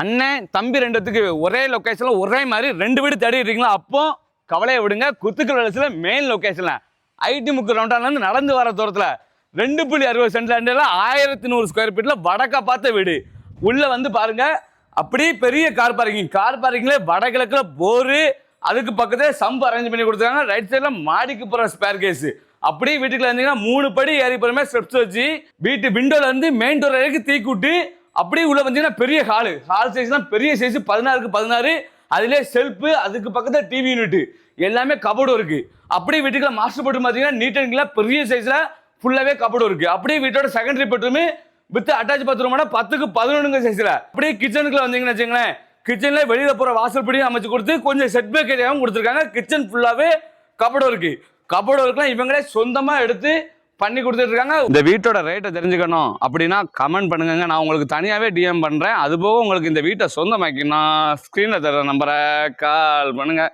அண்ணன் தம்பி ரெண்டுத்துக்கு ஒரே லொக்கேஷன்ல ஒரே மாதிரி 2 வீடு தேடி இருக்கீங்களா? அப்போ கவலையை விடுங்க. குத்துக்கல் வளர்ச்சியில மெயின் லொக்கேஷன்ல ஐடி முக்கு ரவுண்டான்லேருந்து நடந்து வர தூரத்தில் 2.60 சென்ட் லேண்டில் 1100 ஸ்கொயர் ஃபீட்டில் வடக்க பார்த்த வீடு. உள்ள வந்து பாருங்க, அப்படியே பெரிய கார் பார்க்கிங்ல வடகிழக்கில் போரு, அதுக்கு பக்கத்தே சம்பு அரேஞ்ச் பண்ணி கொடுத்துருக்காங்க. ரைட் சைடில் மாடிக்கு போகிற ஸ்பேர் கேஸ். அப்படியே வீட்டுக்குள்ள இருந்தீங்கன்னா 3 படி ஏறி போறமே ஸ்டெப்ஸ் வச்சு வீட்டு விண்டோல இருந்து மெயின் டோர் வரைக்கும் தீ கூட்டி அப்படியே உள்ள வந்தீங்கன்னா பெரிய ஹால் சைஸ்லாம் பெரிய சைஸ் 16க்கு 16. அதிலே செல்ஃபு, அதுக்கு பக்கத்தில் டிவி யூனிட், எல்லாமே கபோர்டு இருக்கு. அப்படியே வீட்டுக்குள்ள மாஸ்டர் பெட்ரூம் பார்த்தீங்கன்னா நீட் அண்ட் கிளீனா பெரிய சைஸ்ல ஃபுல்லாவே கபோர்டு இருக்கு. அப்படியே வீட்டோட secondary bedroom with attach bathroom 10க்கு 11 சைஸ்ல. அப்படியே கிச்சனுக்குள்ள வந்தீங்கன்னு வச்சுங்களேன், கிச்சன்ல வெளியில போற வாசல் படியும் அமைச்சு கொடுத்து கொஞ்சம் செட் பேக் ஏரியாவும் கொடுத்துருக்காங்க. கிச்சன் ஃபுல்லாவே கபோர்டு இருக்கு. கபோர்டு ஒர்க்லாம் இவங்களே சொந்தமா எடுத்து பண்ணி கொடுத்துட்டு இருக்காங்க. இந்த வீட்டோட ரேட்டை தெரிஞ்சுக்கணும் அப்படின்னா கமெண்ட் பண்ணுங்க, நான் உங்களுக்கு தனியாவே டிஎம் பண்றேன். அதுபோக உங்களுக்கு இந்த வீட்டை சொந்தமாக்கினா ஸ்கிரீன்ல தர நம்பரை கால் பண்ணுங்க.